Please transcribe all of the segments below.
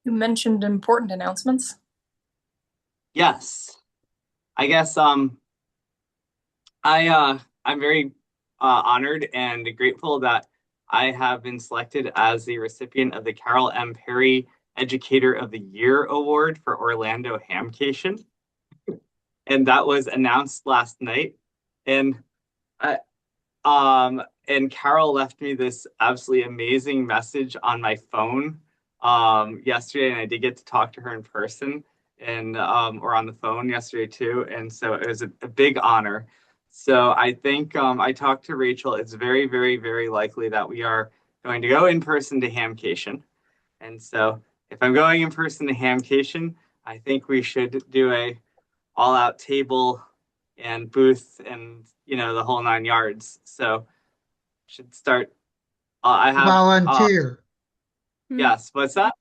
You mentioned important announcements. Yes, I guess I'm very honored and grateful that I have been selected as the recipient of the Carol M. Perry Educator of the Year Award for Orlando Hamcation, and that was announced last night. And I, and Carol left me this absolutely amazing message on my phone yesterday, and I did get to talk to her in person and or on the phone yesterday too, and so it was a big honor. So I think I talked to Rachel. It's very, very, very likely that we are going to go in person to Hamcation, and so if I'm going in person to Hamcation, I think we should do a all-out table and booth and the whole nine yards. So should start. I have, Volunteer. yes, what's that?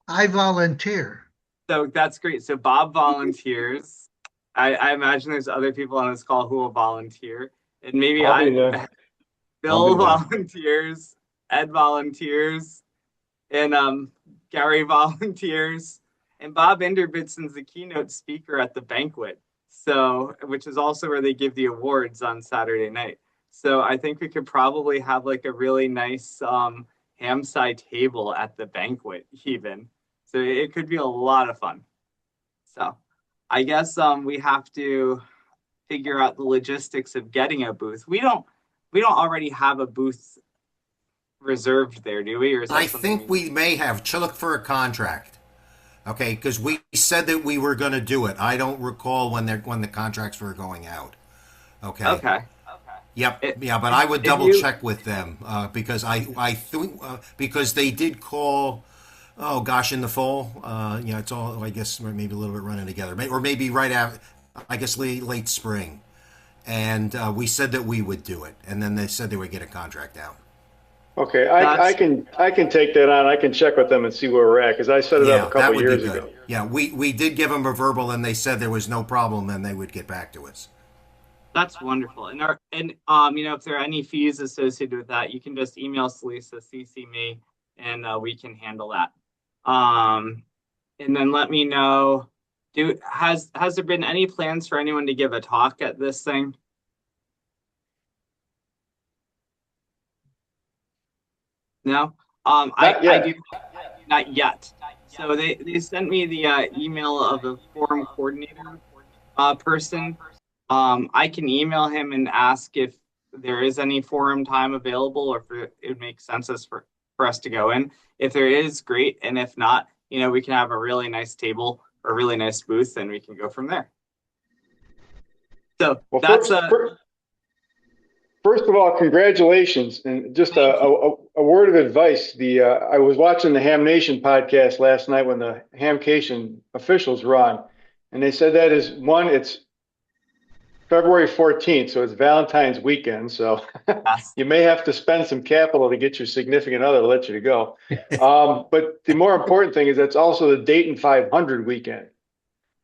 I volunteer. So that's great. So Bob volunteers. I imagine there's other people on this call who will volunteer. And maybe I'll be there. I'll Bill be there. volunteers, Ed volunteers, and Gary volunteers. And Bob Inderbitson's the keynote speaker at the banquet. So, which is also where they give the awards on Saturday night. So I think we could probably have like a really nice HamSCI table at the banquet even. So it could be a lot of fun. So I guess we have to figure out the logistics of getting a booth. We don't already have a booth reserved there, do we? Or is I that think something we may have to look for a contract. Okay, because we said that we were going to do it. I don't recall when the contracts were going out. Okay. Okay. Yep. It, Yeah, but I would if double you check with them because I think because they did call. Oh gosh, in the fall. Yeah, it's all I guess maybe a little bit running together, or maybe right after. I guess late spring, and we said that we would do it, and then they said they would get a contract out. Okay, I that's can take that on. I can check with them and see where we're at because I set it up a Yeah, that couple would be years good. ago. Yeah, we did give them a verbal, and they said there was no problem, and they would get back to us. that's wonderful. And if there are any fees associated with that, you can just email Salisa, CC me, and we can handle that. Um, and then let me know. Has there been any plans for anyone to give a talk at this thing? No. Not I do yet. not yet. So they sent me the email of a forum coordinator person. I can email him and ask if there is any forum time available or if it would make sense for us to go in. If there is, great. And if not, we can have a really nice table or a really nice booth and we can go from there. So Well, that's a first of all, congratulations, and just thank you. a word of advice. I was watching the Ham Nation podcast last night when the Hamcation officials were on, and they said that is one. It's February 14th, so it's Valentine's weekend. So Yes. you may have to spend some capital to get your significant other to let you to go. But the more important thing is that's also the Dayton 500 weekend.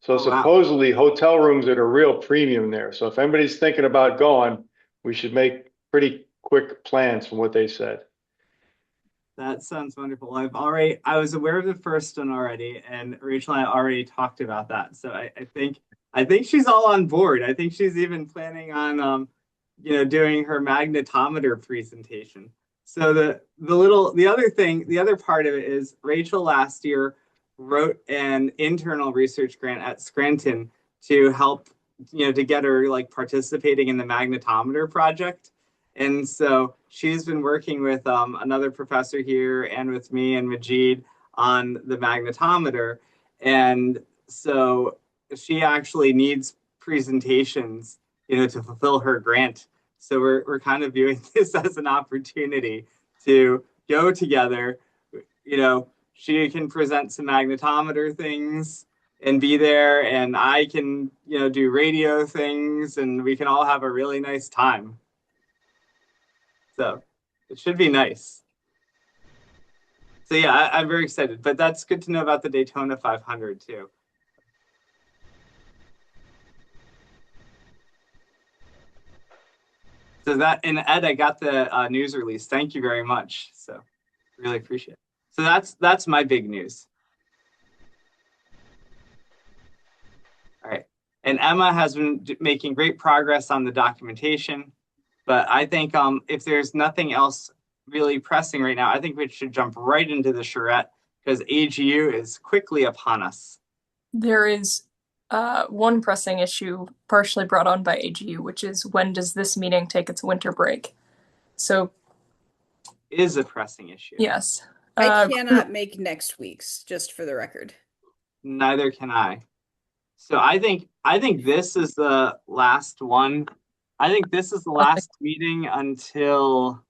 So Oh wow. supposedly hotel rooms at a real premium there. So if anybody's thinking about going, we should make pretty quick plans from what they said. That sounds wonderful. I was aware of the first one already, and Rachel and I already talked about that. So I think she's all on board. I think she's even planning on, doing her magnetometer presentation. So the other part of it is Rachel last year wrote an internal research grant at Scranton to help, to get her like participating in the magnetometer project. And so she's been working with another professor here and with me and Majid on the magnetometer. And so she actually needs presentations, to fulfill her grant. So we're kind of viewing this as an opportunity to go together. She can present some magnetometer things and be there, and I can, do radio things, and we can all have a really nice time. So it should be nice. So yeah, I'm very excited. But that's good to know about the Daytona 500 too. So that and Ed, I got the news release. Thank you very much. So really appreciate it. So that's my big news. And Emma has been making great progress on the documentation. But I think if there's nothing else really pressing right now, I think we should jump right into the charrette because AGU is quickly upon us. There is one pressing issue partially brought on by AGU, which is when does this meeting take its winter break? So, Is a pressing issue. yes. I cannot make next week's, just for the record. Neither can I. So I think this is the last one. I think this is the last meeting until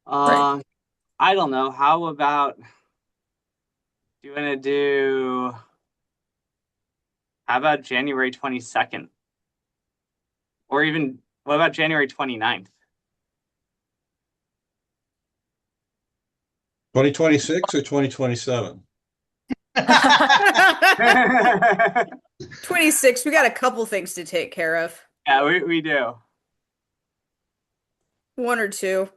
Right. I don't know. How about do you want to do how about January 22nd? Or even what about January 29th? 2026 or 2027? 26, we got a couple things to take care of. Yeah, we do. One or two.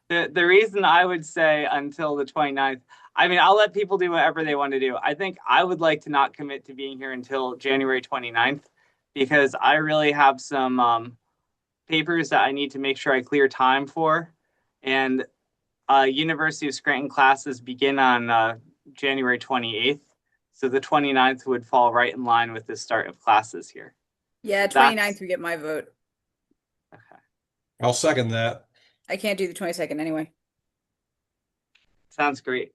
The reason I would say until the 29th, I mean, I'll let people do whatever they want to do. I think I would like to not commit to being here until January 29th because I really have some papers that I need to make sure I clear time for. And University of Scranton classes begin on January 28th. So the 29th would fall right in line with the start of classes here. Yeah, 29th, we get my vote. Okay. I'll second that. I can't do the 22nd anyway. Sounds great.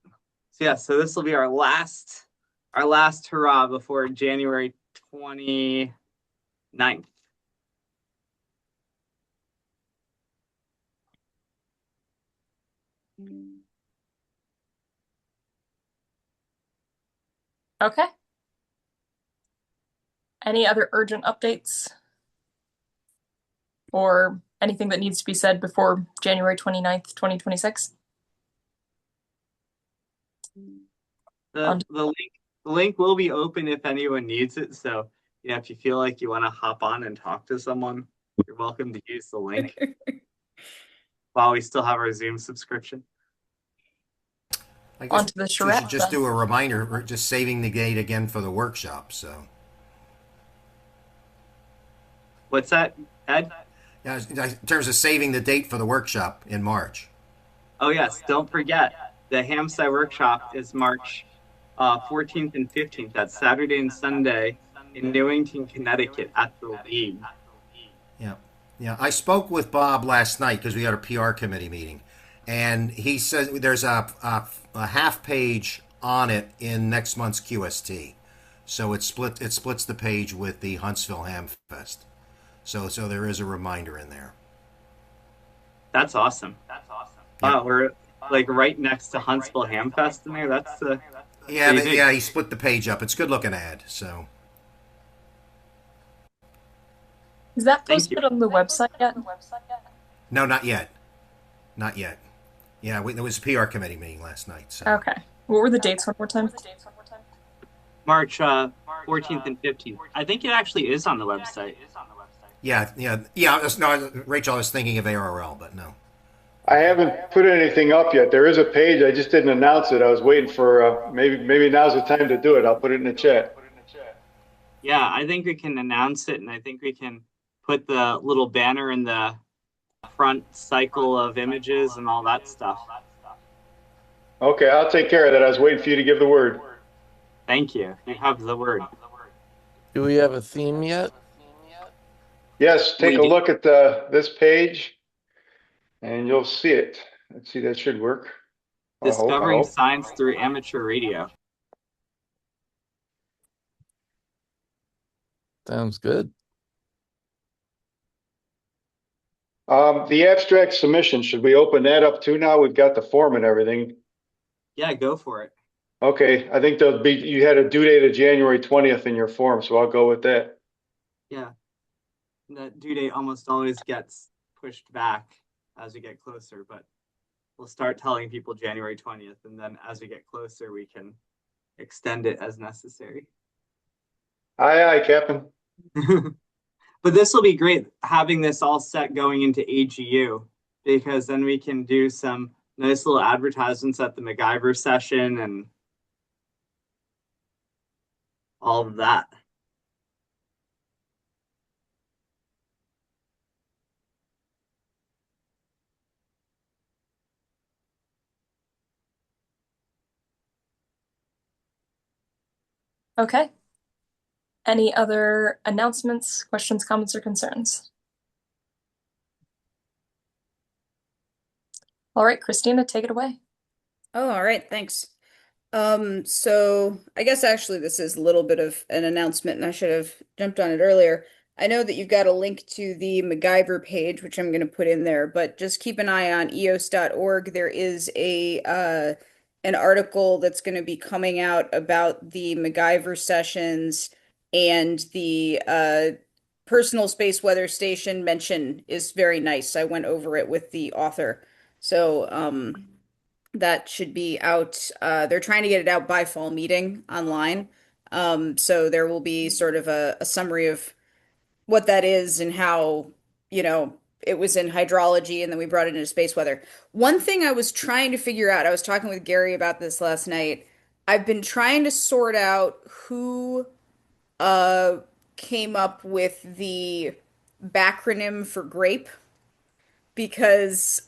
So yeah, so this will be our last hurrah before January 29th. Okay. Any other urgent updates? Or anything that needs to be said before January 29th, 2026? The link will be open if anyone needs it. So yeah, if you feel like you want to hop on and talk to someone, you're welcome to use the link while we still have our Zoom subscription. I guess Onto the we charrette, should just then. do a reminder. We're just saving the date again for the workshop. So, What's that, Ed? yeah, in terms of saving the date for the workshop in March. Oh yes, don't forget the HamSCI workshop is March 14th and 15th. That's Saturday and Sunday in Newington, Connecticut at the League. Yeah, yeah. I spoke with Bob last night because we had a PR committee meeting, and he says there's a half page on it in next month's QST. So it splits the page with the Huntsville Ham Fest. So there is a reminder in there. That's awesome. Wow, we're like right next to Huntsville Ham Fest in there. That's Yeah, but, big. yeah. He split the page up. It's a good looking ad. So Is that Thank you. posted on the website yet? no, not yet, not yet. Yeah, there was a PR committee meeting last night. So. Okay. What were the dates one more time? March 14th and 15th. I think it actually is on the website. Yeah. No, Rachel, I was thinking of ARL, but no. I haven't put anything up yet. There is a page. I just didn't announce it. I was waiting for maybe now's the time to do it. I'll put it in the chat. Yeah, I think we can announce it, and I think we can put the little banner in the front cycle of images and all that stuff. Okay, I'll take care of that. I was waiting for you to give the word. Thank you. You have the word. Do we have a theme yet? Yes, take a We do. look at this page, and you'll see it. Let's see, that should work. I hope. Discovering science through amateur radio. Sounds good. The abstract submission, should we open that up too now? We've got the form and everything. Yeah, go for it. Okay, I think you had a due date of January 20th in your form, so I'll go with that. Yeah. That due date almost always gets pushed back as we get closer, but we'll start telling people January 20th, and then as we get closer, we can extend it as necessary. Aye, Captain. But this will be great having this all set going into AGU, because then we can do some nice little advertisements at the MacGyver session and all of that. Okay. Any other announcements, questions, comments, or concerns? All right, Christina, take it away. Oh, all right, thanks. So I guess actually this is a little bit of an announcement, and I should have jumped on it earlier. I know that you've got a link to the MacGyver page, which I'm going to put in there, but just keep an eye on eos.org. There is a an article that's going to be coming out about the MacGyver sessions, and the personal space weather station mention is very nice. I went over it with the author. So, that should be out. They're trying to get it out by fall meeting online. So there will be sort of a summary of what that is and how, it was in hydrology and then we brought it into space weather. One thing I was trying to figure out, I was talking with Gary about this last night. I've been trying to sort out who uh came up with the backronym for grape because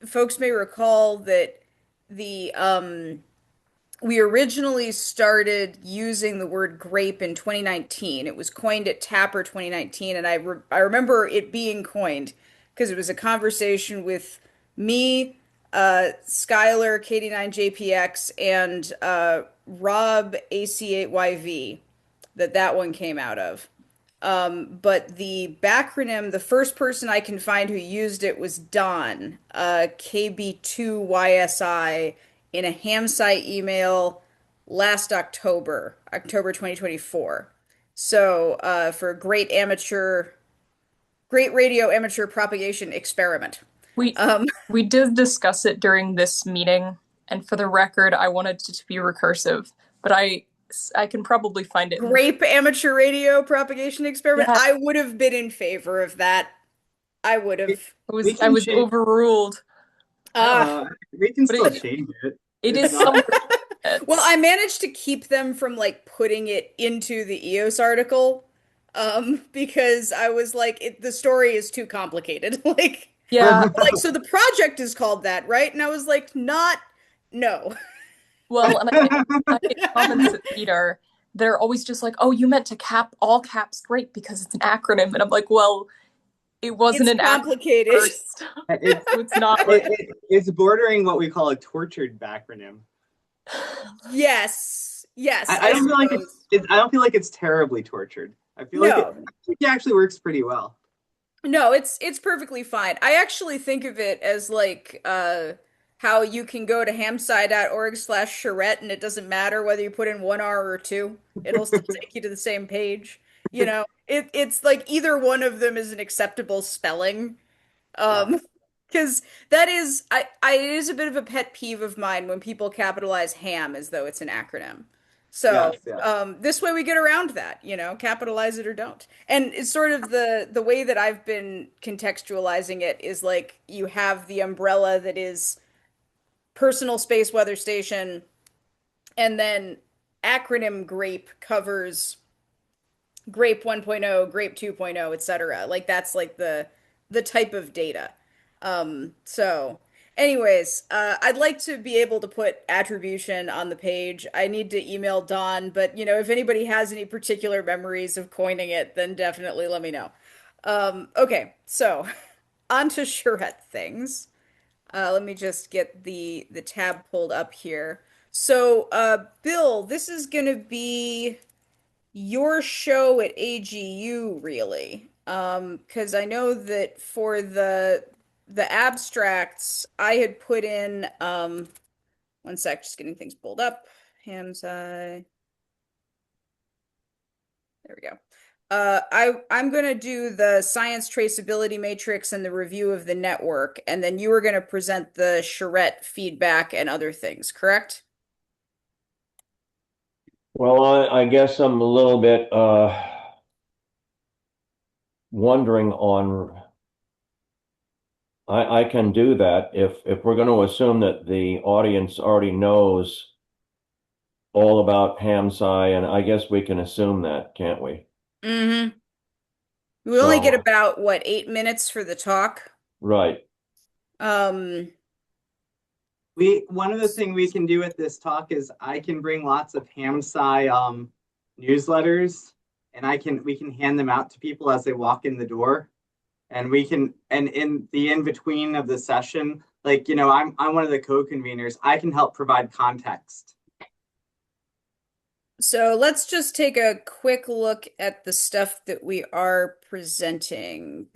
folks may recall that the we originally started using the word grape in 2019. It was coined at Tapper 2019, and I remember it being coined because it was a conversation with me, Skylar, Katie9JPX, and Rob AC8YV that one came out of. But the backronym, the first person I can find who used it was Don, KB2YSI, in a HamSCI email last October, October 2024. So, for great radio amateur propagation experiment. We Um, we did discuss it during this meeting, and for the record, I wanted it to be recursive, but I can probably find it in the Grape amateur radio propagation experiment. yeah, I would have been in favor of that. I would We, have. we I can was change. overruled, I don't Ah. know. We can but still change it. it It's is not. somewhere in the Well, minutes. I managed to keep them from like putting it into the EOS article, because I was like, the story is too complicated. Yeah, So the project is called that, right? And I was like, not, no. well, and I get comments that read are they're always just like, "Oh, you meant to cap all caps great because it's an acronym," and I'm like, "Well, it wasn't It's an acronym complicated. first, It's so it's not it, like." it's bordering what we call a tortured backronym. Yes. Yes, I I don't feel like suppose. I don't feel like it's terribly tortured. I feel like No. it actually works pretty well. No, it's perfectly fine. I actually think of it as like how you can go to hamsci.org/charrette and it doesn't matter whether you put in one R or two. It'll still take you to the same page. It's like either one of them is an acceptable spelling. Yeah. Um, because that is it is a bit of a pet peeve of mine when people capitalize ham as though it's an acronym. So, Yes. Yeah. this way we get around that, capitalize it or don't. And it's sort of the way that I've been contextualizing it is like you have the umbrella that is personal space weather station, and then acronym GRAPE covers Grape 1.0, Grape 2.0, etc. Like that's like the type of data. So anyways, I'd like to be able to put attribution on the page. I need to email Don, but if anybody has any particular memories of coining it, then definitely let me know. Okay, so on to charrette things. Let me just get the tab pulled up here. So, Bill, this is gonna be your show at AGU, really. Because I know that for the abstracts, I had put in one sec, just getting things pulled up. HamSCI. There we go. I'm gonna do the science traceability matrix and the review of the network, and then you were gonna present the charrette feedback and other things, correct? Well, I guess I'm a little bit wondering on I can do that if we're going to assume that the audience already knows all about HamSCI, and I guess we can assume that, can't we? Mm-hmm. We only get So, about what, 8 minutes for the talk. right. Um, One of the things we can do with this talk is I can bring lots of HamSCI newsletters, and we can hand them out to people as they walk in the door. And in the in between of the session, like, I'm one of the co-conveners. I can help provide context. So let's just take a quick look at the stuff that we are presenting.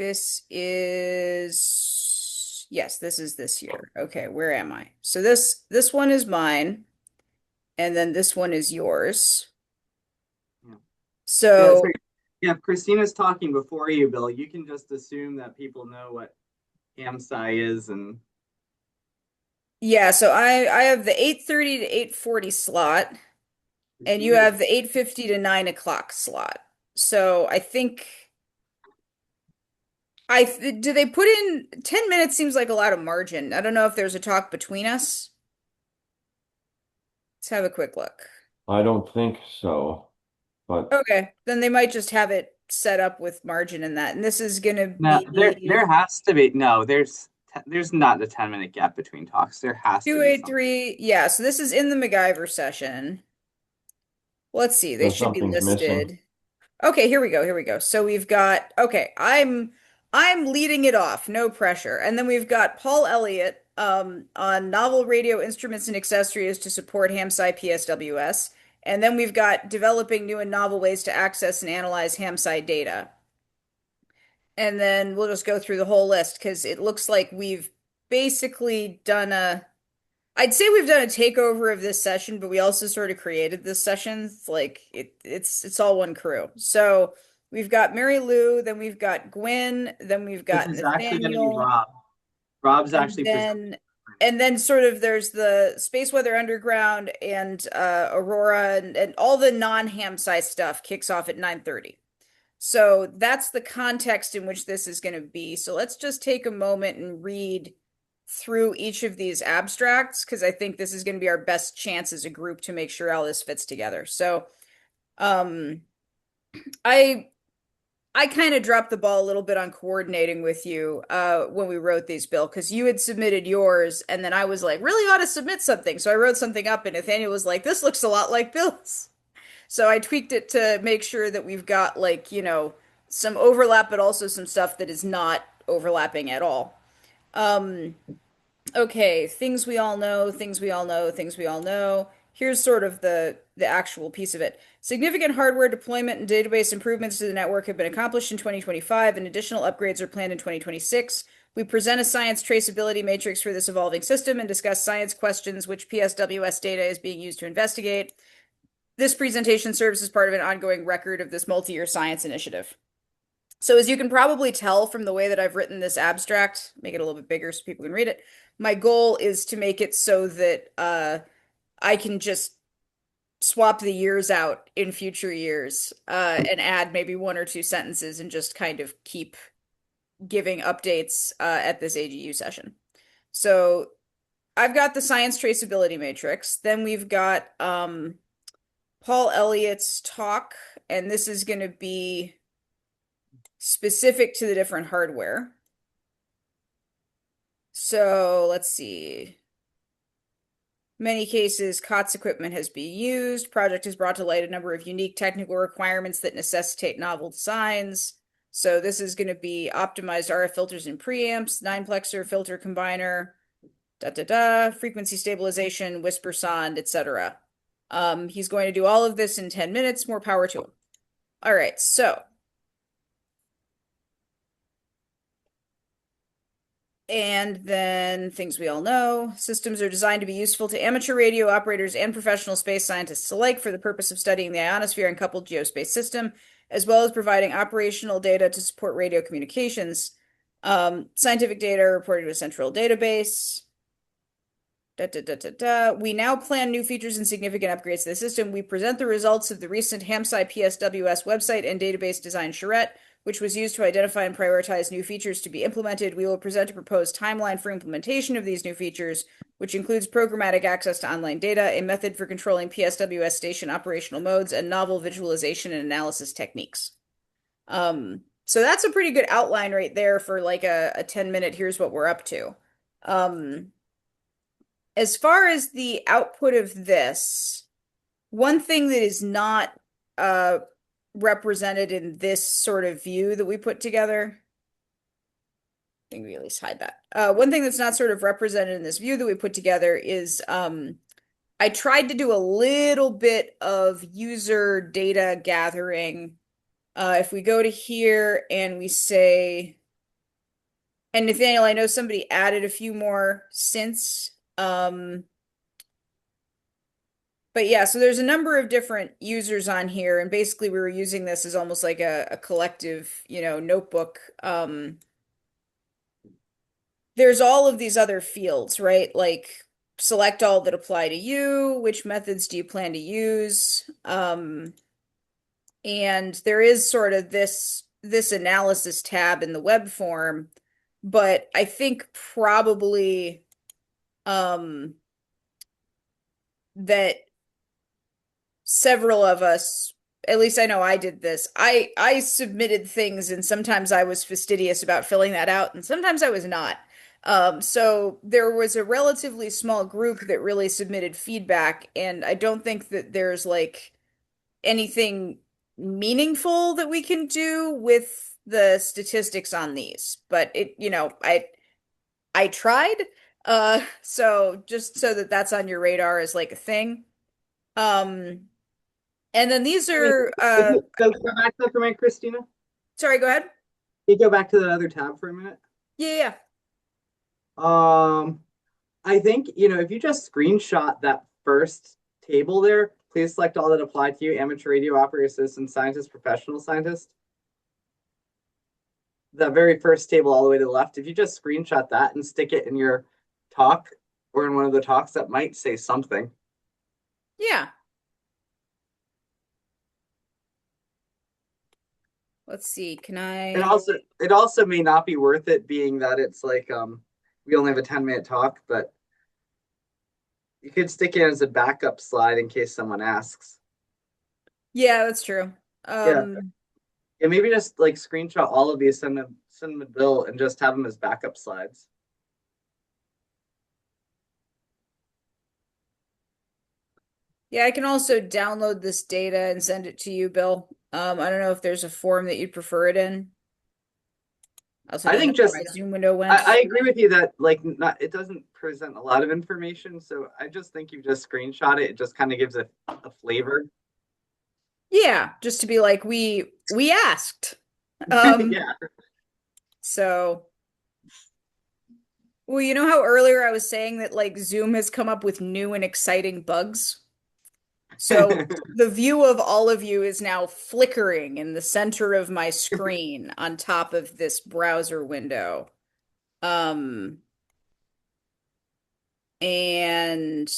Yes, this is this year. Okay, where am I? So this one is mine, and then this one is yours. Yeah. So Yeah, if Christina's talking before you, Bill, you can just assume that people know what HamSCI is. And yeah, so I have the 8:30 to 8:40 slot, and you have the 8:50 to 9 o'clock slot. So I think do they put in 10 minutes seems like a lot of margin. I don't know if there's a talk between us. Let's have a quick look. I don't think so, but Okay, then they might just have it set up with margin in that. And this is gonna no, be there has to be no. There's not a 10-minute gap between talks. There has to be something. 283. Yeah, so this is in the MacGyver session. Let's see, they there's should be something's missing. listed. Okay, here we go. Here we go. So we've got okay, I'm leading it off, no pressure. And then we've got Paul Elliott on novel radio instruments and accessories to support HamSCI PSWS. And then we've got developing new and novel ways to access and analyze HamSCI data. And then we'll just go through the whole list because it looks like we've basically done I'd say we've done a takeover of this session, but we also sort of created this session. It's like it's all one crew. So we've got Mary Lou, then we've got Gwen, then we've This got is actually going to be Nathaniel, Rob. Rob's and actually presenting. then sort of there's the Space Weather Underground and Aurora and all the non-HamSCI stuff kicks off at 9:30. So that's the context in which this is going to be. So let's just take a moment and read through each of these abstracts because I think this is going to be our best chance as a group to make sure all this fits together. So, I kind of dropped the ball a little bit on coordinating with you when we wrote these, Bill, because you had submitted yours, and then I was like, really ought to submit something. So I wrote something up, and Nathaniel was like, this looks a lot like Bill's. So I tweaked it to make sure that we've got like, some overlap, but also some stuff that is not overlapping at all. Okay, things we all know, things we all know, things we all know. Here's sort of the actual piece of it. Significant hardware deployment and database improvements to the network have been accomplished in 2025, and additional upgrades are planned in 2026. We present a science traceability matrix for this evolving system and discuss science questions which PSWS data is being used to investigate. This presentation serves as part of an ongoing record of this multi-year science initiative. So as you can probably tell from the way that I've written this abstract, make it a little bit bigger so people can read it, my goal is to make it so that I can just swap the years out in future years and add maybe one or two sentences and just kind of keep giving updates at this AGU session. So I've got the science traceability matrix. Then we've got Paul Elliott's talk, and this is going to be specific to the different hardware. So let's see. Many cases, COTS equipment has been used. Project has brought to light a number of unique technical requirements that necessitate novel designs. So this is going to be optimized RF filters and preamps, 9-plexer filter combiner, frequency stabilization, whisper sound, etc. He's going to do all of this in 10 minutes. More power to him. All right, so and then things we all know. Systems are designed to be useful to amateur radio operators and professional space scientists alike for the purpose of studying the ionosphere and coupled geospace system, as well as providing operational data to support radio communications. Scientific data are reported to a central database. We now plan new features and significant upgrades to the system. We present the results of the recent HamSCI PSWS website and database design charrette, which was used to identify and prioritize new features to be implemented. We will present a proposed timeline for implementation of these new features, which includes programmatic access to online data, a method for controlling PSWS station operational modes, and novel visualization and analysis techniques. So that's a pretty good outline right there for like a 10-minute, here's what we're up to. as far as the output of this, one thing that is not uh represented in this sort of view that we put together, I think we at least hide that. One thing that's not sort of represented in this view that we put together is I tried to do a little bit of user data gathering. If we go to here and we say, and Nathaniel, I know somebody added a few more since. But yeah, so there's a number of different users on here, and basically we were using this as almost like a collective, notebook. There's all of these other fields, right? Like select all that apply to you, which methods do you plan to use? And there is sort of this analysis tab in the web form, but I think probably that several of us, at least I know I did this. I submitted things and sometimes I was fastidious about filling that out and sometimes I was not. So there was a relatively small group that really submitted feedback, and I don't think that there's like anything meaningful that we can do with the statistics on these. But I tried. So just so that that's on your radar as like a thing. Um, and then these I mean, are go back to that for a minute, Christina. sorry, go ahead. Can you go back to that other tab for a minute? Yeah, yeah. I think, if you just screenshot that first table there, please select all that apply to you, amateur radio operator, citizen scientist, professional scientist. The very first table all the way to the left, if you just screenshot that and stick it in your talk or in one of the talks, that might say something. Yeah. Let's see. Can It I? also may not be worth it, being that it's like we only have a 10-minute talk, but you could stick it as a backup slide in case someone asks. Yeah, that's true. Yeah. Yeah, maybe just like screenshot all of these, send them to Bill, and just have them as backup slides. Yeah, I can also download this data and send it to you, Bill. I don't know if there's a form that you'd prefer it in. I also I don't know think where just my Zoom window went. I agree with you that like it doesn't present a lot of information, so I just think you just screenshot it. It just kind of gives a flavor. Yeah, just to be like we asked. Um, Yeah. so well, you know how earlier I was saying that like Zoom has come up with new and exciting bugs? So the view of all of you is now flickering in the center of my screen on top of this browser window. Um, and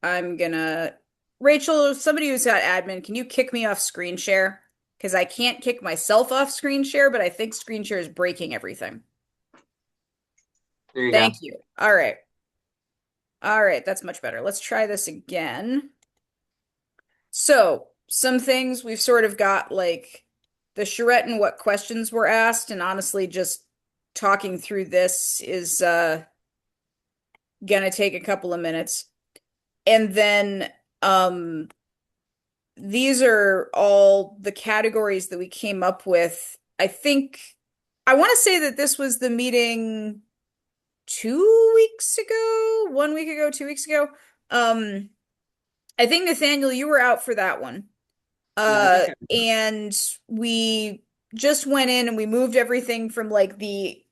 I'm gonna, Rachel, somebody who's got admin, can you kick me off screen share? Because I can't kick myself off screen share, but I think screen share is breaking everything. There you go. Thank you. All right. All right, that's much better. Let's try this again. So, some things we've sort of got like the charrette and what questions were asked, and honestly, just talking through this is gonna take a couple of minutes. And then these are all the categories that we came up with. I think I want to say that this was the meeting 2 weeks ago, 1 week ago, 2 weeks ago. I think Nathaniel, you were out for that one. Yeah, I think And we just went in and we moved everything from like the,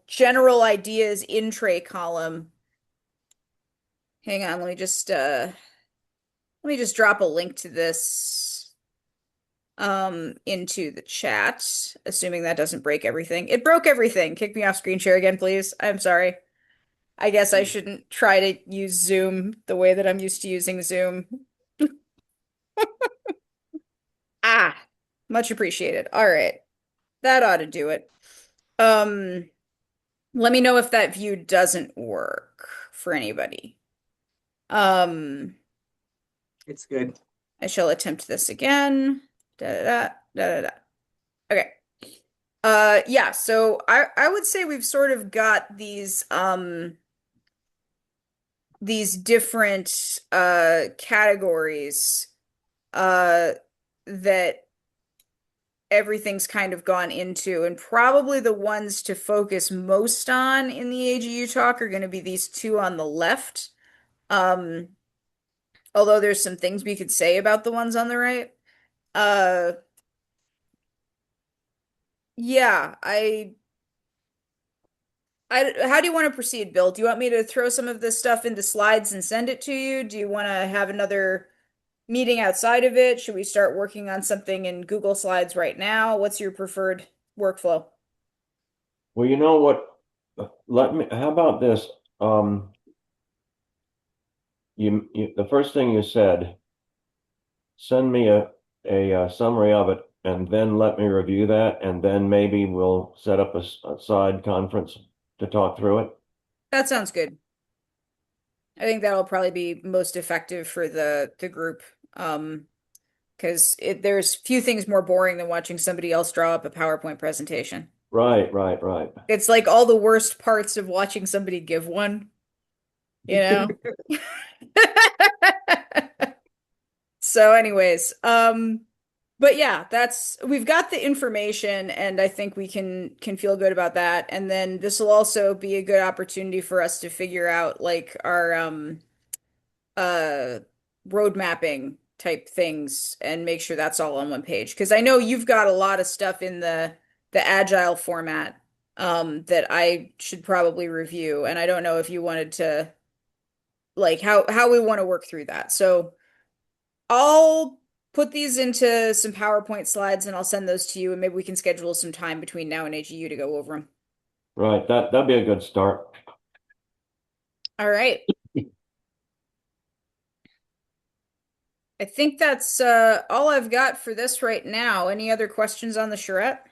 general ideas in tray column. Hang on, let me just drop a link to this into the chat, assuming that doesn't break everything. It broke everything. Kick me off screen share again, please. I'm sorry. I guess I shouldn't try to use Zoom the way that I'm used to using Zoom. Ah, much appreciated. All right. That ought to do it. Um, Let me know if that view doesn't work for anybody. it's good. I shall attempt this again. Da da da da da. Okay. Yeah, so I would say we've sort of got these these different categories that everything's kind of gone into, and probably the ones to focus most on in the AGU talk are going to be these two on the left. Um, although there's some things we could say about the ones on the right. Uh, yeah, how do you want to proceed, Bill? Do you want me to throw some of this stuff into slides and send it to you? Do you want to have another meeting outside of it? Should we start working on something in Google Slides right now? What's your preferred workflow? Well, you know what? How about this? The first thing you said, send me a summary of it and then let me review that. And then maybe we'll set up a side conference to talk through it. That sounds good. I think that'll probably be most effective for the group. Because there's few things more boring than watching somebody else draw up a PowerPoint presentation. Right. It's like all the worst parts of watching somebody give one, you know? So anyways, but yeah, we've got the information and I think we can feel good about that. And then this will also be a good opportunity for us to figure out like our uh road mapping type things and make sure that's all on one page. Because I know you've got a lot of stuff in the agile format that I should probably review. And I don't know if you wanted to like how we want to work through that. So I'll put these into some PowerPoint slides and I'll send those to you and maybe we can schedule some time between now and AGU to go over them. Right. That'd be a good start. All right. I think that's all I've got for this right now. Any other questions on the charrette?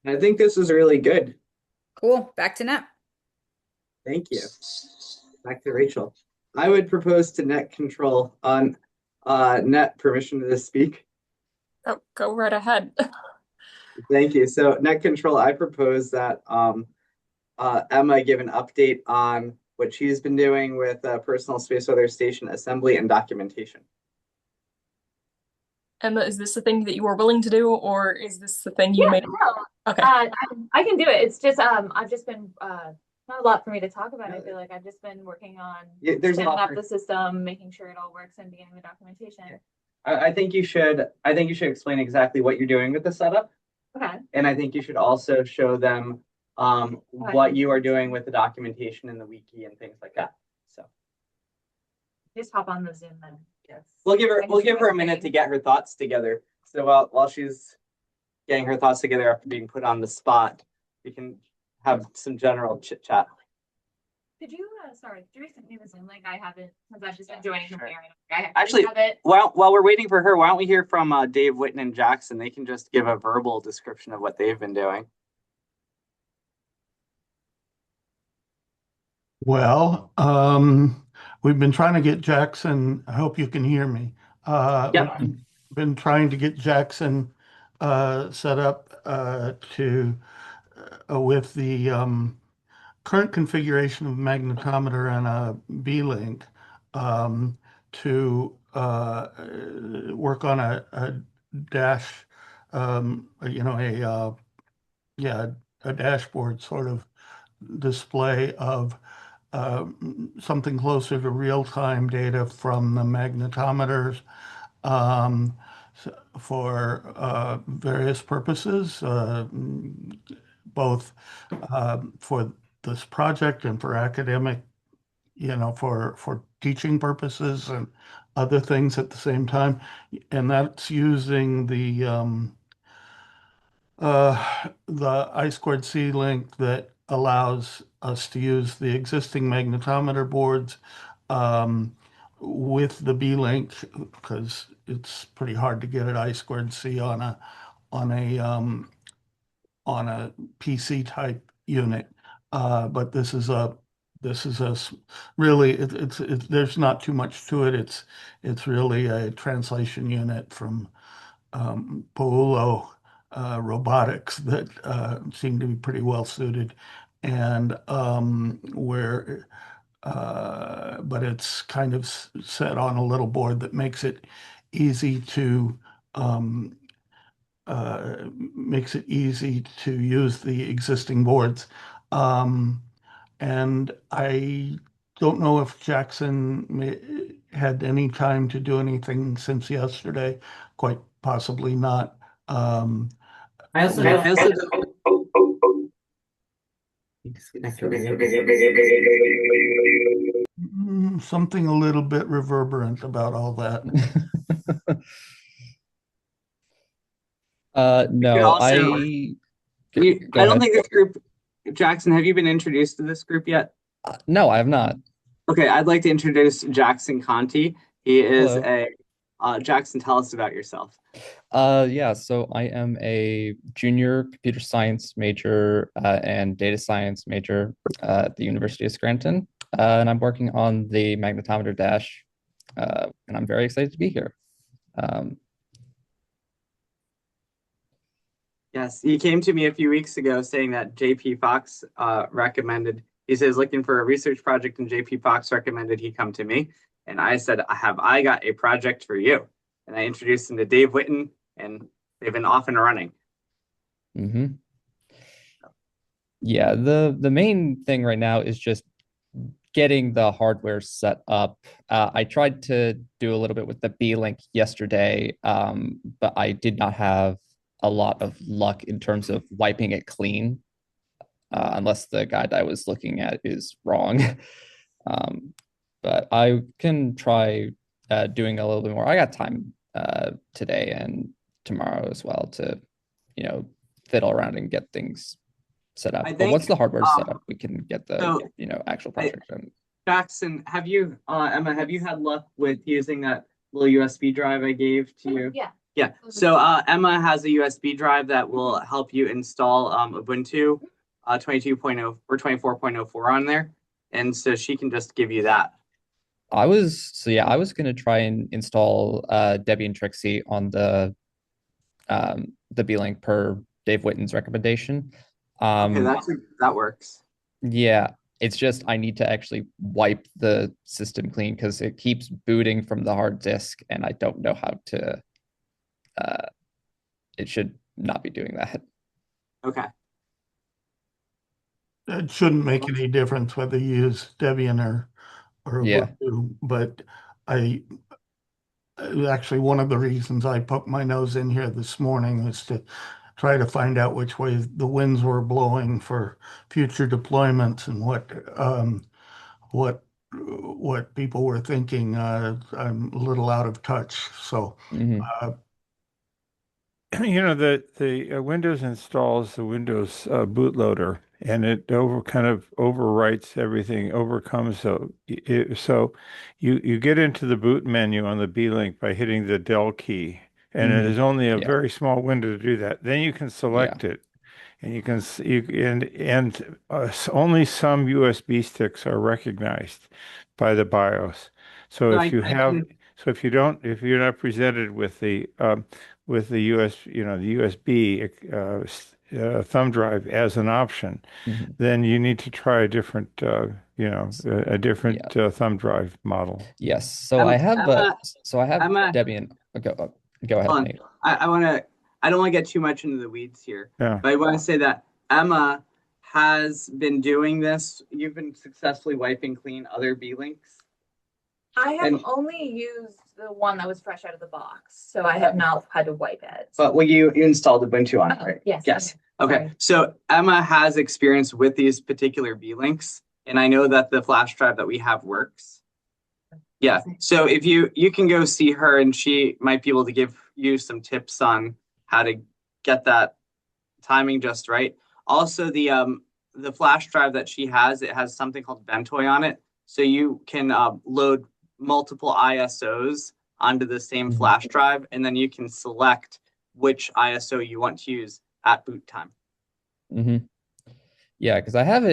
I think this is really good. Cool. Back to net. Thank you. Back to Rachel. I would propose to net control on net permission to speak. Oh, go right ahead. Thank you. So net control, I propose that Emma give an update on what she's been doing with personal space weather station assembly and documentation. Emma, is this the thing that you are willing to do, or is this the thing you made? No. Okay. I can do it. It's just I've just been not a lot for me to talk about. I feel like I've just been working on setting up the system, making sure it all works, and beginning the documentation. I think you should explain exactly what you're doing with the setup. Okay. And I think you should also show them what you are doing with the documentation and the wiki and things like that. So just hop on the Zoom then. Yes. We'll give her a minute to get her thoughts together. So while she's getting her thoughts together after being put on the spot, we can have some general chit chat. Could you sorry, could you resend me the Zoom link? I haven't, since I've just been joining from here. Actually, while we're waiting for her, why don't we hear from Dave, Witten, and Jackson? They can just give a verbal description of what they've been doing. Well, we've been trying to get Jackson. I hope you can hear me. Yep. We've been trying to get Jackson set up to with the current configuration of magnetometer and a B-link to work on a dash, a dashboard sort of display of something closer to real-time data from the magnetometers for various purposes, both for this project and for academic, for teaching purposes and other things at the same time. And that's using the I2C link that allows us to use the existing magnetometer boards with the B link because it's pretty hard to get an I2C on a PC type unit. But this is really it's there's not too much to it. It's really a translation unit from Paulo robotics that seem to be pretty well suited, and but it's kind of set on a little board that easy to um, makes it easy to use the existing boards. Um, and I don't know if had any time to do anything since yesterday. Quite possibly not. I also don't. Something a little bit reverberant about all that. No, Also, I I don't think this group, Jackson, have you been introduced to this group yet? No, I have not. Okay, I'd like to introduce Jackson Conti. He is Hello. Jackson, tell us about yourself. Yeah, so I am a junior computer science major and data science major at the University of Scranton. And I'm working on the magnetometer dash, and I'm very excited to be here. Yes, he came to me a few weeks ago saying that JP Fox recommended, he says looking for a research project, and JP Fox recommended he come to me. And I said, I got a project for you? And I introduced him to Dave Witten, and they've been off and running. Mm-hmm. Yeah, the main thing right now is just getting the hardware set up. I tried to do a little bit with the B-Link yesterday, but I did not have a lot of luck in terms of wiping it clean, unless the guide I was looking at is wrong. But I can try doing a little bit more. I got time today and tomorrow as well to, fiddle around and get things set up. But once the hardware is set up, we can get the actual project done. Jackson, Emma, have you had luck with using that little USB drive I gave to you? Yeah. Yeah. So Emma has a USB drive that will help you install Ubuntu 22.0 or 24.04 on there. And so she can just give you that. I was going to try and install Debian Trixie on the B-Link per Dave Witten's recommendation. Okay, that works. Yeah, it's just I need to actually wipe the system clean because it keeps booting from the hard disk, and I don't know how to. It should not be doing that. Okay. It shouldn't make any difference whether you use Debian or Ubuntu, but actually one of the reasons I poked my nose in here this morning was to try to find out which way the winds were blowing for future deployments and what people were thinking. I'm a little out of touch, so. The Windows installs the Windows bootloader, and it kind of overwrites everything, overcomes. So you get into the boot menu on the B-Link by hitting the Del key, and it is only a very small window to do that. Then you can select it, and only some USB sticks are recognized by the BIOS. So if you're not presented with the USB thumb drive as an option, then you need to try a different thumb drive model. Yes. So I have Debian. Go ahead, Nate. I don't want to get too much into the weeds here. Yeah. But I want to say that Emma has been doing this. You've been successfully wiping clean other B-Links. I have only used the one that was fresh out of the box, so I have not had to wipe it. But you installed Ubuntu on it, right? Yes. Yes. Okay. So Emma has experience with these particular B-Links, and I know that the flash drive that we have works. Yeah. So if you can go see her, and she might be able to give you some tips on how to get that timing just right. Also, the flash drive that she has, it has something called Ventoy on it, so you can load multiple ISOs onto the same flash drive, and then you can select which ISO you want to use at boot time. Yeah, because I have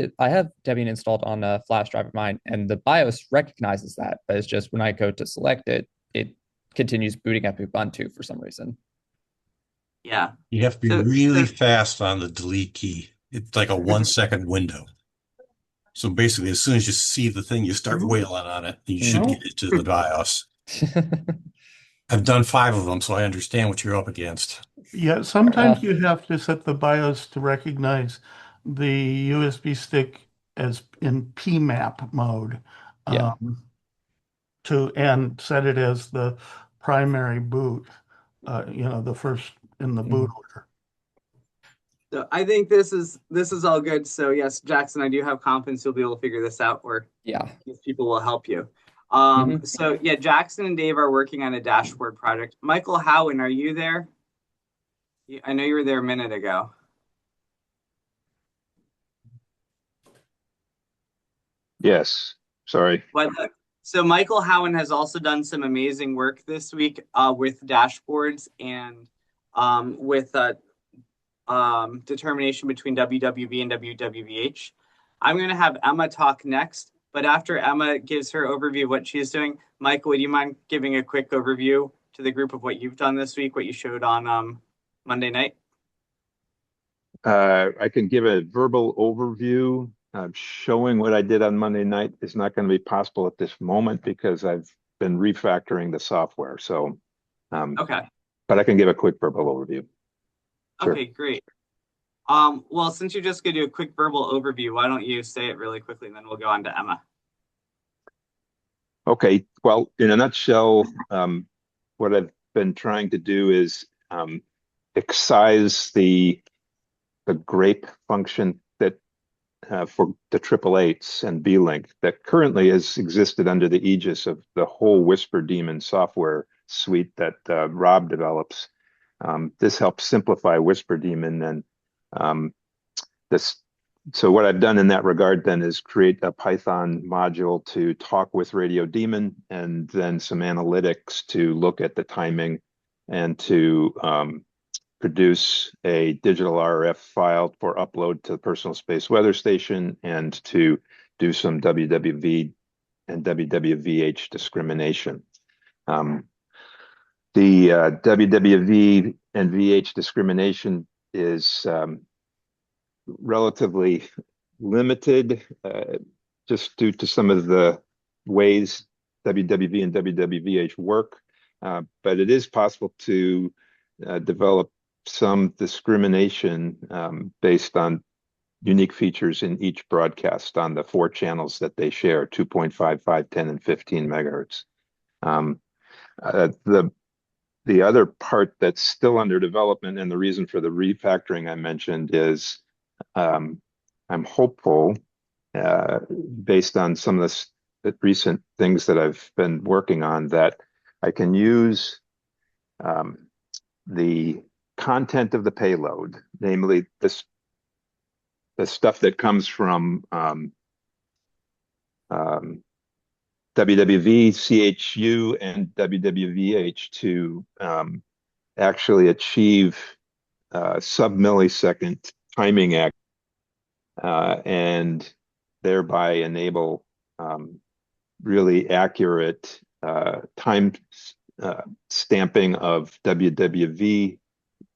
Debian installed on a flash drive of mine, and the BIOS recognizes that, but it's just when I go to select it, it continues booting up Ubuntu for some reason. Yeah. You have to be really fast on the delete key. It's like a 1 second window. So basically, as soon as you see the thing, you start wailing on it. And you should get it to the BIOS. I've done 5 of them, so I understand what you're up against. Yeah, sometimes you have to set the BIOS to recognize the USB stick as in PMAP mode. Yeah. And set it as the primary boot, the first in the boot order. So I think this is all good. So yes, Jackson, I do have confidence you'll be able to figure this out, or these people will help you. So yeah, Jackson and Dave are working on a dashboard project. Michael Howen, are you there? I know you were there a minute ago. Yes, sorry. So Michael Howen has also done some amazing work this week with dashboards and with determination between WWV and WWVH. I'm going to have Emma talk next, but after Emma gives her overview of what she's doing, Michael, would you mind giving a quick overview to the group of what you've done this week, what you showed on Monday night? I can give a verbal overview. Showing what I did on Monday night is not going to be possible at this moment because I've been refactoring the software. So, okay. But I can give a quick verbal overview. Sure. Okay, great. Well, since you're just going to do a quick verbal overview, why don't you say it really quickly and then we'll go on to Emma. Okay, well, in a nutshell, what I've been trying to do is excise the grape function that for the 888s and B-Link that currently has existed under the aegis of the whole Whisper Daemon software suite that Rob develops. This helps simplify Whisper Daemon, and so what I've done in that regard then is create a Python module to talk with Radio Daemon, and then some analytics to look at the timing and to produce a digital RF file for upload to the Personal Space Weather Station, and to do some WWV and WWVH discrimination. The WWV and VH discrimination is relatively limited just due to some of the ways WWV and WWVH work, but it is possible to develop some discrimination based on unique features in each broadcast on the 4 channels that they share, 2.5, 5, 10, and 15 megahertz. The other part that's still under development, and the reason for the refactoring I mentioned, is I'm hopeful, based on some of the recent things that I've been working on, that I can use the content of the payload, namely the stuff that comes from WWV, CHU, and WWVH, to actually achieve sub-millisecond timing and thereby enable really accurate time stamping of WWV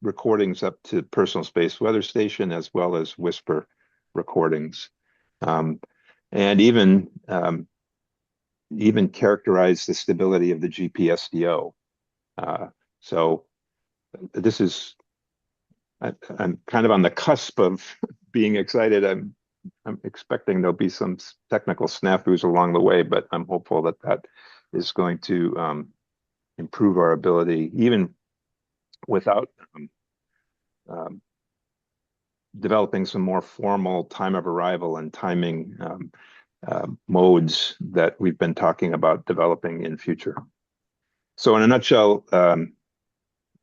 recordings up to Personal Space Weather Station, as well as Whisper recordings, and even characterize the stability of the GPSDO. So this is, I'm kind of on the cusp of being excited. I'm expecting there'll be some technical snafus along the way, but I'm hopeful that that is going to improve our ability, even without developing some more formal time of arrival and timing modes that we've been talking about developing in future. So in a nutshell,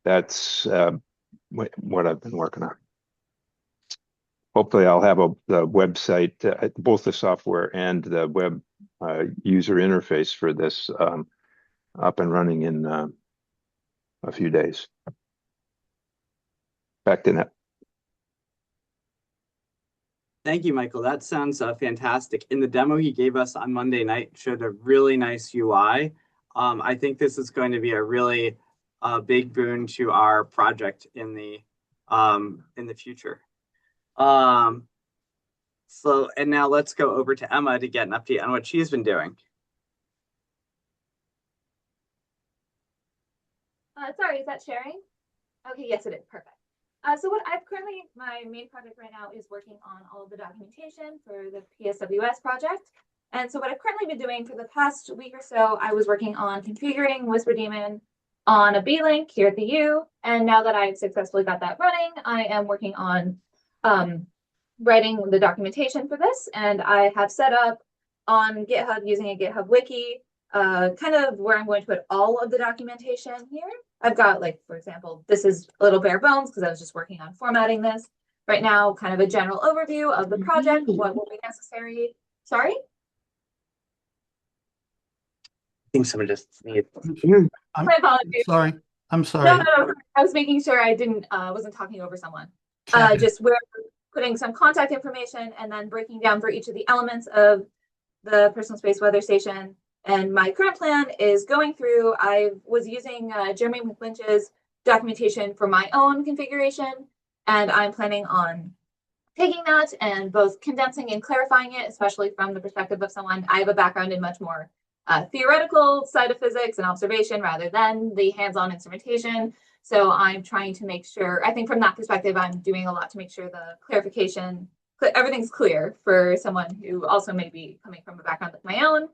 that's what I've been working on. Hopefully I'll have the website, both the software and the web user interface for this up and running in a few days. Back to net. Thank you, Michael. That sounds fantastic. In the demo he gave us on Monday night, showed a really nice UI. I think this is going to be a really a big boon to our project in the future. So, and now let's go over to Emma to get an update on what she's been doing. Sorry, is that sharing? Okay, yes, it is. Perfect. So what I've currently, my main project right now is working on all of the documentation for the PSWS project. And so what I've currently been doing for the past week or so, I was working on configuring Whisper Daemon on a B-Link here at the U. And now that I've successfully got that running, I am working on writing the documentation for this. And I have set up on GitHub using a GitHub wiki, kind of where I'm going to put all of the documentation here. I've got, like, for example, this is a little bare bones because I was just working on formatting this. Right now, kind of a general overview of the project, what will be necessary. Sorry? I think someone just needs. My apologies. Sorry. I'm sorry. No. I was making sure I wasn't talking over someone. Just we're putting some contact information and then breaking down for each of the elements of the personal space weather station. And my current plan is going through, I was using Jeremy McLinch's documentation for my own configuration, and I'm planning on taking that and both condensing and clarifying it, especially from the perspective of someone. I have a background in much more theoretical side of physics and observation rather than the hands-on instrumentation. So I'm trying to make sure, I think from that perspective, I'm doing a lot to make sure the clarification, everything's clear for someone who also may be coming from a background like my own.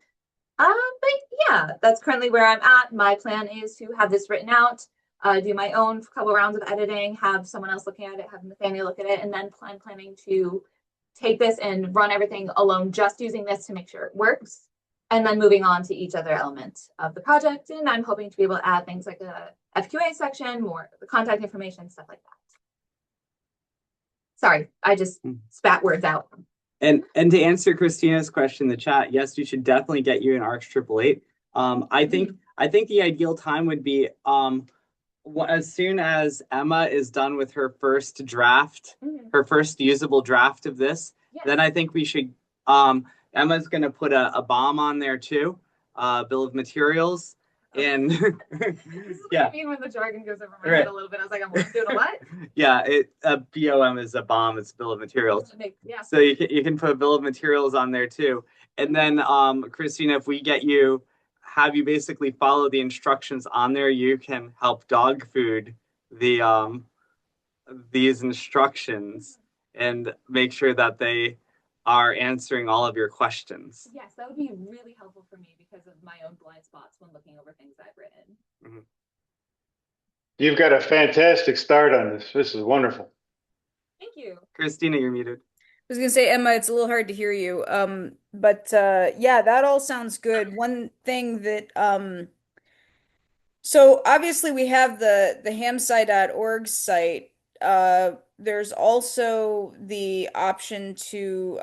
But yeah, that's currently where I'm at. My plan is to have this written out, do my own couple rounds of editing, have someone else looking at it, have Nathaniel look at it, and then planning to take this and run everything alone, just using this to make sure it works, and then moving on to each other element of the project. And I'm hoping to be able to add things like a FQA section, more the contact information, stuff like that. Sorry, I just spat words out. And to answer Christina's question in the chat, yes, we should definitely get you an ARCH 888. I think the ideal time would be as soon as Emma is done with her first draft, her first usable draft of this, then I think we should. Emma's going to put a bomb on there too, bill of materials. And yeah, I mean, when the jargon goes over my head a little bit, I was like, I'm doing a what? Yeah, BOM is a bomb. It's bill of materials. Yeah. So you can put a bill of materials on there too. And then Christina, if we have you basically follow the instructions on there, you can help dog food these instructions and make sure that they are answering all of your questions. Yes, that would be really helpful for me because of my own blind spots when looking over things I've written. You've got a fantastic start on this. This is wonderful. Thank you. Christina, you're muted. I was gonna say, Emma, it's a little hard to hear you. But yeah, that all sounds good. One thing that so obviously we have the hamsci.org site. There's also the option to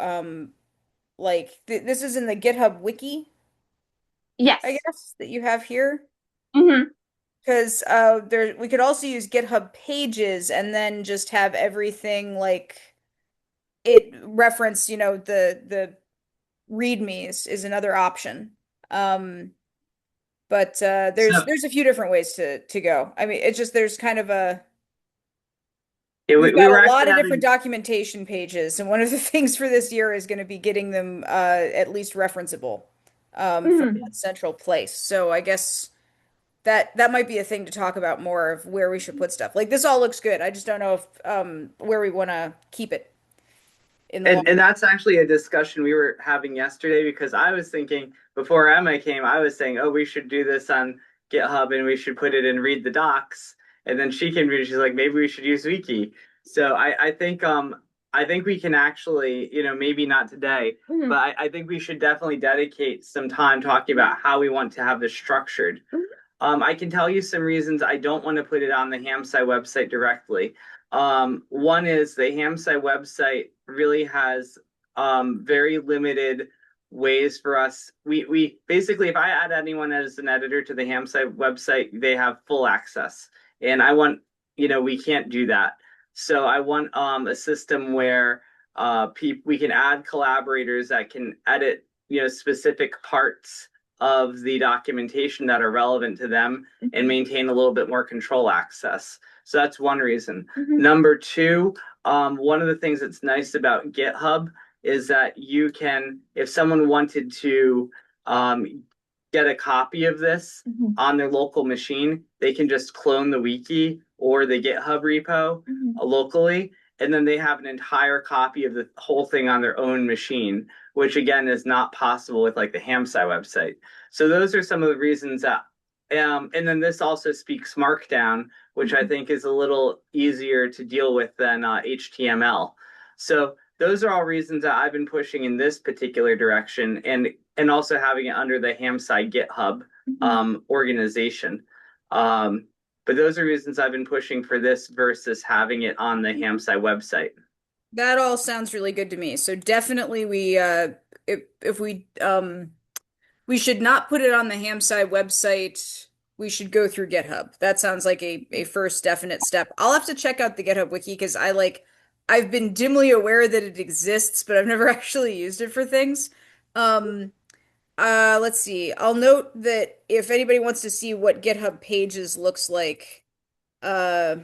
this is in the GitHub wiki. Yes. I guess that you have here. Mm-hmm. Because we could also use GitHub pages and then just have everything like it reference, the readmes is another option. But there's a few different ways to go. I mean, it's just there's kind of we've got a lot of different documentation pages, and one of the things for this year is going to be getting them at least referenceable from one central place. So I guess that might be a thing to talk about more of where we should put stuff. Like this all looks good. I just don't know if where we want to keep it. And that's actually a discussion we were having yesterday because I was thinking before Emma came, I was saying, oh, we should do this on GitHub and we should put it and read the docs. And then she came to me, she's like, maybe we should use Wiki. So I think we can actually, maybe not today, but I think we should definitely dedicate some time talking about how we want to have this structured. I can tell you some reasons I don't want to put it on the HamSCI website directly. One is the HamSCI website really has very limited ways for us. We basically, if I add anyone as an editor to the HamSCI website, they have full access. And I want, we can't do that. So I want a system where we can add collaborators that can edit, specific parts of the documentation that are relevant to them and maintain a little bit more control access. So that's one reason. Number two, one of the things that's nice about GitHub is that you can, if someone wanted to get a copy of this on their local machine, they can just clone the wiki or the GitHub repo locally, and then they have an entire copy of the whole thing on their own machine, which again is not possible with like the HamSCI website. So those are some of the reasons that, and then this also speaks Markdown, which I think is a little easier to deal with than HTML. So those are all reasons that I've been pushing in this particular direction, and also having it under the HamSCI GitHub organization. But those are reasons I've been pushing for this versus having it on the HamSCI website. That all sounds really good to me. So definitely we if we should not put it on the HamSCI website. We should go through GitHub. That sounds like a first definite step. I'll have to check out the GitHub wiki because I've been dimly aware that it exists, but I've never actually used it for things. Let's see. I'll note that if anybody wants to see what GitHub Pages looks like, let's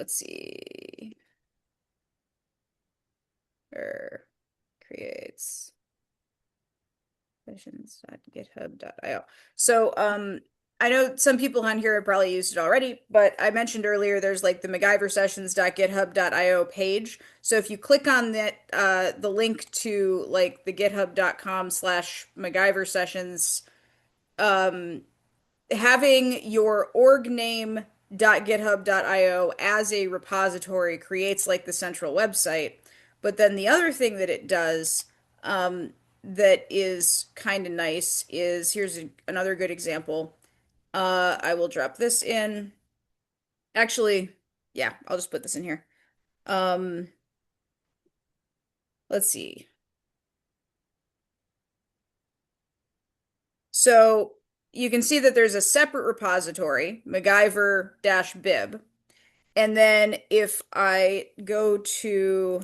see. Creates sessions.github.io. So, I know some people on here have probably used it already, but I mentioned earlier there's like the MacGyversessions.github.io page. So if you click on that, the link to like the github.com/MacGyversessions, having your org name.github.io as a repository creates like the central website. But then the other thing that it does, that is kind of nice is here's another good example. I will drop this in. Actually, yeah, I'll just put this in here. Let's see. So you can see that there's a separate repository, MacGyver-bib. And then if I go to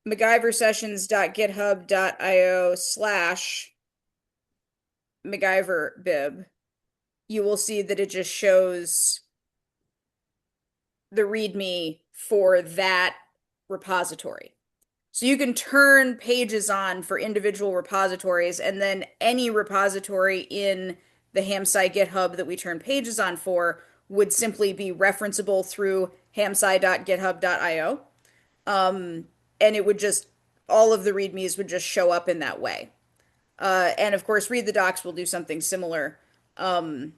MacGyversessions.github.io/MacGyver-bib, you will see that it just shows the README for that repository. So you can turn pages on for individual repositories, and then any repository in the HamSCI GitHub that we turn pages on for would simply be referenceable through hamsci.github.io. And it would just, all of the READMEs would just show up in that way. And of course, Read the Docs will do something similar. And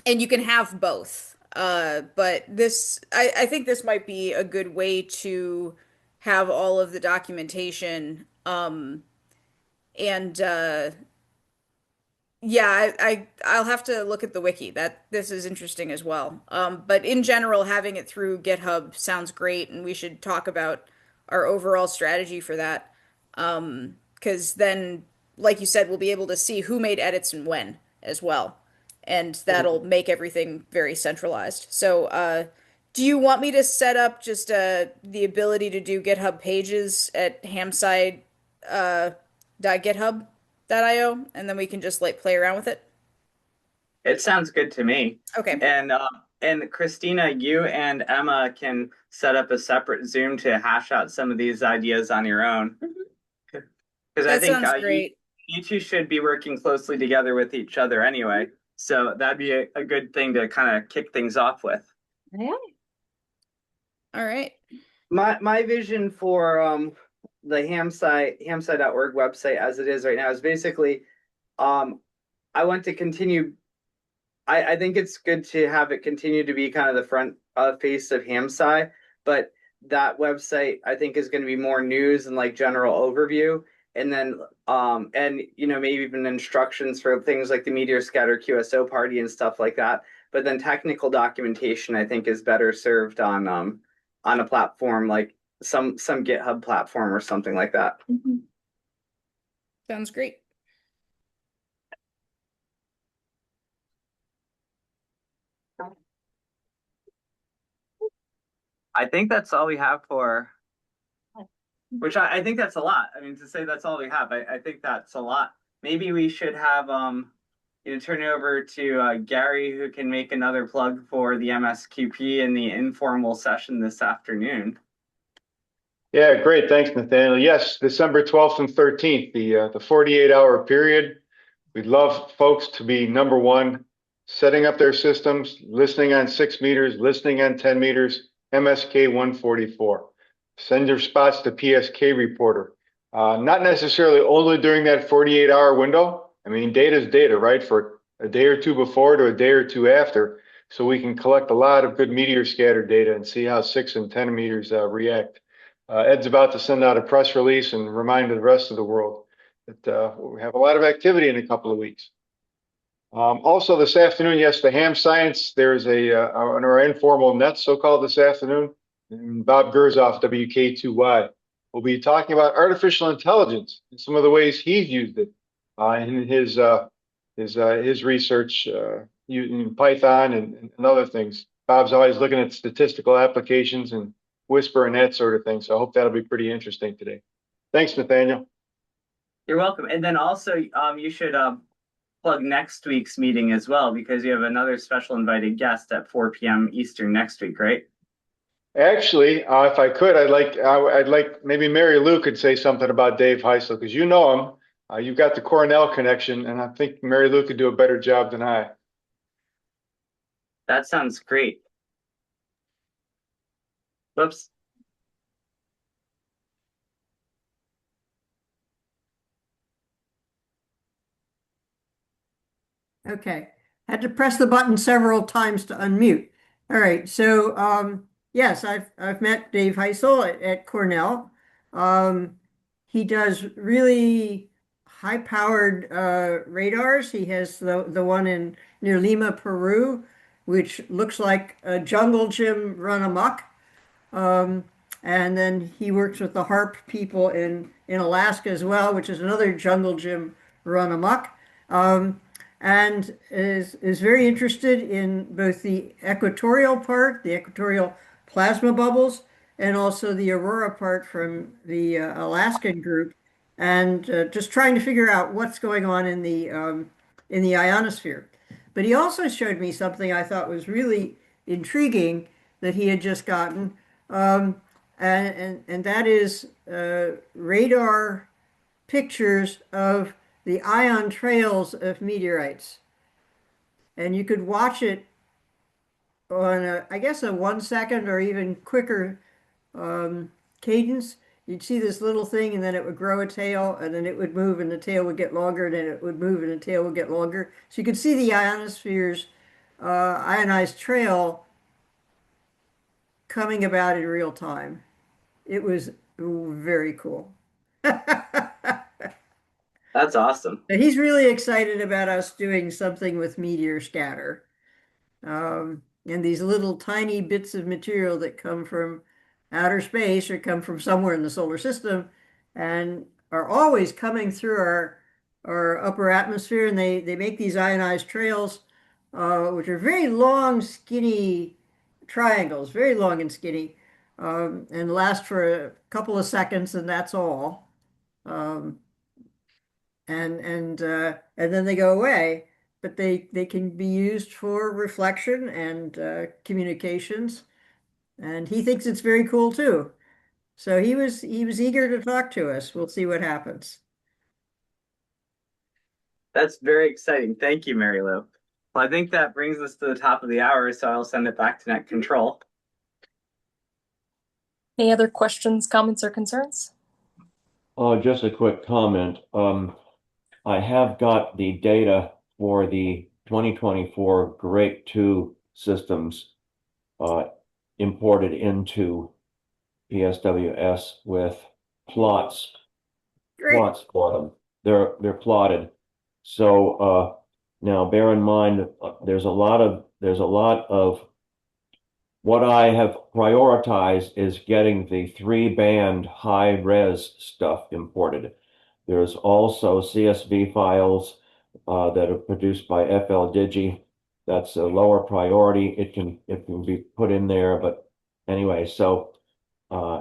you can have both. But this, I think this might be a good way to have all of the documentation. And yeah, I'll have to look at the wiki. This is interesting as well. But in general, having it through GitHub sounds great, and we should talk about our overall strategy for that. Because then, like you said, we'll be able to see who made edits and when as well. And that'll make everything very centralized. So, do you want me to set up just the ability to do GitHub pages at hamsci.github.io, and then we can just like play around with it? It sounds good to me. Okay. And Christina, you and Emma can set up a separate Zoom to hash out some of these ideas on your own. Because I think sounds great. You two should be working closely together with each other anyway. So that'd be a good thing to kind of kick things off with. Yeah. All right. My vision for the hamsci.org website as it is right now is basically I want to continue. I think it's good to have it continue to be kind of the front face of HamSCI, but that website I think is going to be more news and like general overview, and then and maybe even instructions for things like the Meteor Scatter QSO party and stuff like that. But then technical documentation I think is better served on a platform like some GitHub platform or something like that. Sounds great. I think that's all we have for which I think that's a lot. I mean, to say that's all we have, I think that's a lot. Maybe we should have turn it over to Gary, who can make another plug for the MSQP in the informal session this afternoon. Yeah, great. Thanks, Nathaniel. Yes, December 12th and 13th, the 48-hour period. We'd love folks to be number one, setting up their systems, listening on 6 meters, listening on 10 meters, MSK 144. Send your spots to PSK Reporter. Not necessarily only during that 48-hour window. I mean, data is data, right? For a day or two before to a day or two after. So we can collect a lot of good meteor scatter data and see how 6 and 10 meters react. Ed's about to send out a press release and remind the rest of the world that we have a lot of activity in a couple of weeks. Also this afternoon, yes, the Ham Science, there's on our informal net, so-called this afternoon, and Bob Gerzoff, WK2Y, will be talking about artificial intelligence and some of the ways he's used it in his research using Python and other things. Bob's always looking at statistical applications and Whisper and that sort of thing. So I hope that'll be pretty interesting today. Thanks, Nathaniel. You're welcome. And then also, you should plug next week's meeting as well, because you have another special invited guest at 4 p.m. Eastern next week, right? Actually, if I could, I'd like maybe Mary Lou could say something about Dave Heisel, because you know him. You've got the Cornell connection, and I think Mary Lou could do a better job than I. That sounds great. Whoops. Okay. Had to press the button several times to unmute. All right. So yes, I've met Dave Heisel at Cornell. He does really high-powered radars. He has the one in near Lima, Peru, which looks like a jungle gym run amok. And then he works with the HARP people in Alaska as well, which is another jungle gym run amok. And is very interested in both the equatorial part, the equatorial plasma bubbles, and also the aurora part from the Alaskan group, and just trying to figure out what's going on in the ionosphere. But he also showed me something I thought was really intriguing that he had just gotten, and that is radar pictures of the ion trails of meteorites. And you could watch it on, I guess, a 1 second or even quicker cadence. You'd see this little thing, and then it would grow a tail, and then it would move, and the tail would get longer, and then it would move, and the tail would get longer. So you could see the ionosphere's ionized trail coming about in real time. It was very cool. That's awesome. He's really excited about us doing something with meteor scatter. And these little tiny bits of material that come from outer space or come from somewhere in the solar system and are always coming through our upper atmosphere, and they make these ionized trails, which are very long, skinny triangles, very long and skinny, and last for a couple of seconds, and that's all. Um, and then they go away, but they can be used for reflection and communications, and he thinks it's very cool too. So he was eager to talk to us. We'll see what happens. That's very exciting. Thank you, Mary Lou. Well, I think that brings us to the top of the hour, so I'll send it back to Net Control. Any other questions, comments, or concerns? Just a quick comment. I have got the data for the 2024 Great 2 systems imported into PSWS with plots for them. They're plotted. So now bear in mind there's a lot of what I have prioritized is getting the 3-band high res stuff imported. There's also CSV files that are produced by FL Digi. That's a lower priority. It can be put in there, but anyway, so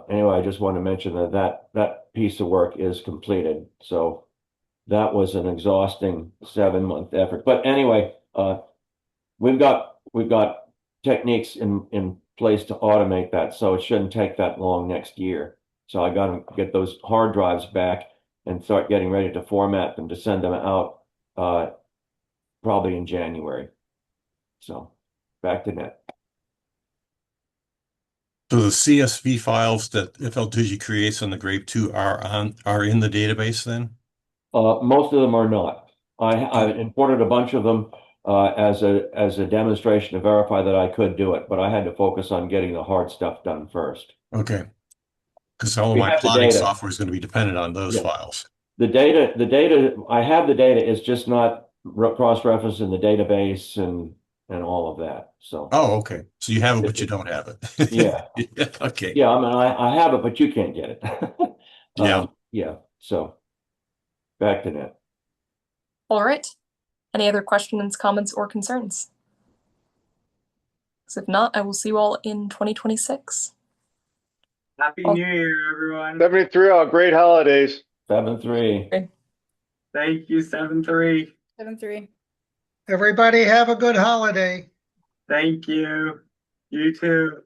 anyway, I just want to mention that piece of work is completed. So that was an exhausting 7-month effort. But anyway, we've got techniques in place to automate that, so it shouldn't take that long next year. So I got to get those hard drives back and start getting ready to format them to send them out probably in January. So back to net. So the CSV files that FLDigi creates on the Grape 2 are in the database then? Most of them are not. I imported a bunch of them as a demonstration to verify that I could do it, but I had to focus on getting the hard stuff done first. Okay. Because all of We my have the plotting data. software is going to be dependent on those Yeah. files. The data, I have the data, it's just not cross-referenced in the database and all of that. So. Oh, okay. So you have it, but you don't have it. Yeah. Okay. Yeah, I mean, I have it, but you can't get it. Yeah. Yeah. So back to net. All right. Any other questions, comments, or concerns? Because if not, I will see you all in 2026. Happy New Year, everyone. 73, all great holidays. 7-3. Thank you, 7-3. 7-3. Everybody have a good holiday. Thank you. You too.